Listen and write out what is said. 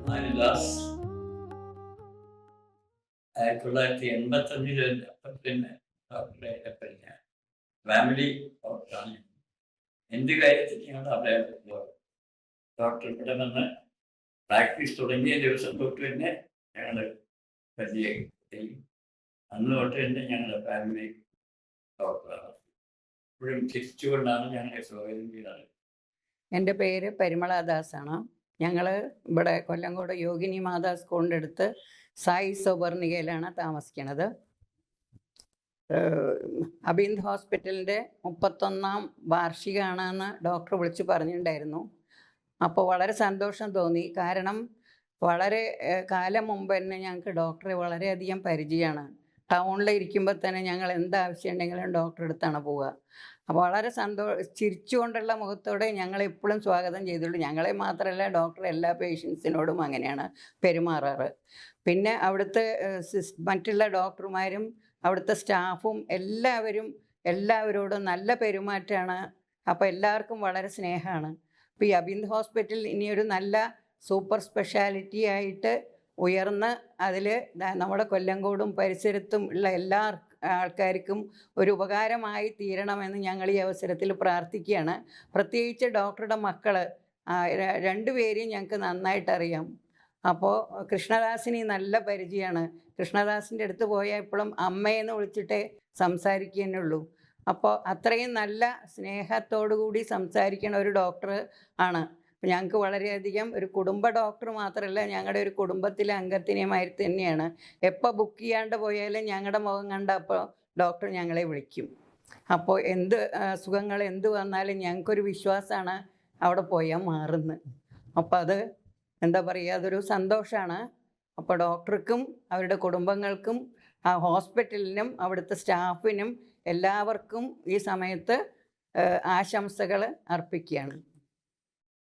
മാരിദാസ് 1985 പിന്നെ ഡോക്ടറെ കഴിഞ്ഞ ഫാമിലി ഡോക്ടറാണ്. എന്ത് കാര്യത്തിനാണ് അവിടെ ഡോക്ടർ ഇവിടെ വന്ന് പ്രാക്ടീസ് തുടങ്ങിയ ദിവസം തൊട്ട് തന്നെ ഞങ്ങൾ പരിചയം. അന്ന് തൊട്ട് തന്നെ ഞങ്ങളുടെ ഫാമിലി ഡോക്ടറാണ്. ഇപ്പോഴും ചിരിച്ചുകൊണ്ടാണ് ഞങ്ങളെ സ്വാഗതം ചെയ്യുന്നത്. എൻ്റെ പേര് പരിമള ദാസാണ്. ഞങ്ങൾ ഇവിടെ കൊല്ലങ്കോട് യോഗിനി മാതാ സ്കൂളിൻ്റെ അടുത്ത് സായി സൗവർണികയിലാണ് താമസിക്കുന്നത്. അബിന്ദ് ഹോസ്പിറ്റലിൻ്റെ 31ാം വാർഷികമാണെന്ന് ഡോക്ടർ വിളിച്ച് പറഞ്ഞിട്ടുണ്ടായിരുന്നു. അപ്പോൾ വളരെ സന്തോഷം തോന്നി. കാരണം വളരെ കാലം മുമ്പ് തന്നെ ഞങ്ങൾക്ക് ഡോക്ടറെ വളരെയധികം പരിചയമാണ്. ടൗണിലിരിക്കുമ്പോൾ തന്നെ ഞങ്ങൾ എന്താവശ്യം ഉണ്ടെങ്കിലും ഡോക്ടറെ അടുത്താണ് പോവുക. അപ്പോൾ വളരെ ചിരിച്ചുകൊണ്ടുള്ള മുഖത്തോടെ ഞങ്ങളെപ്പോഴും സ്വാഗതം ചെയ്തുള്ളൂ. ഞങ്ങളെ മാത്രമല്ല, ഡോക്ടർ എല്ലാ പേഷ്യൻസിനോടും അങ്ങനെയാണ് പെരുമാറാറ്. പിന്നെ അവിടുത്തെ മറ്റുള്ള ഡോക്ടർമാരും അവിടുത്തെ സ്റ്റാഫും എല്ലാവരോടും നല്ല പെരുമാറ്റമാണ്. അപ്പോൾ എല്ലാവർക്കും വളരെ സ്നേഹമാണ്. ഇപ്പോൾ ഈ അബിന്ദ് ഹോസ്പിറ്റൽ ഇനിയൊരു നല്ല സൂപ്പർ സ്പെഷ്യാലിറ്റി ആയിട്ട് ഉയർന്ന് അതിൽ നമ്മുടെ കൊല്ലങ്കോടും പരിസരത്തും ഉള്ള എല്ലാ ആൾക്കാർക്കും ഒരു ഉപകാരമായി തീരണമെന്ന് ഞങ്ങൾ ഈ അവസരത്തിൽ പ്രാർത്ഥിക്കുകയാണ്. പ്രത്യേകിച്ച് ഡോക്ടറുടെ മക്കൾ 2 പേരെയും ഞങ്ങൾക്ക് നന്നായിട്ടറിയാം. അപ്പോൾ കൃഷ്ണദാസിന് നല്ല പരിചയമാണ്. കൃഷ്ണദാസിൻ്റെ അടുത്ത് പോയാൽ എപ്പോഴും അമ്മയെന്ന് വിളിച്ചിട്ടേ സംസാരിക്കുന്നുള്ളൂ. അപ്പോൾ അത്രയും നല്ല സ്നേഹത്തോടു കൂടി സംസാരിക്കുന്ന ഒരു ഡോക്ടർ ആണ്. അപ്പോൾ ഞങ്ങൾക്ക് വളരെയധികം ഒരു കുടുംബ ഡോക്ടർ മാത്രമല്ല, ഞങ്ങളുടെ ഒരു കുടുംബത്തിലെ അംഗത്തിനെയുമായി തന്നെയാണ്. എപ്പോൾ ബുക്ക് ചെയ്യാണ്ട് പോയാലും ഞങ്ങളുടെ മുഖം കണ്ട അപ്പോൾ ഡോക്ടർ ഞങ്ങളെ വിളിക്കും. അപ്പോൾ എന്ത് അസുഖങ്ങൾ എന്ത് വന്നാലും ഞങ്ങൾക്കൊരു വിശ്വാസമാണ് അവിടെ പോയാൽ മാറുന്നത്. അപ്പോൾ അത് എന്താ പറയുക, അതൊരു സന്തോഷമാണ്. അപ്പോൾ ഡോക്ടർക്കും അവരുടെ കുടുംബങ്ങൾക്കും ആ ഹോസ്പിറ്റലിനും അവിടുത്തെ സ്റ്റാഫിനും എല്ലാവർക്കും ഈ സമയത്ത് ആശംസകൾ അർപ്പിക്കുകയാണ്.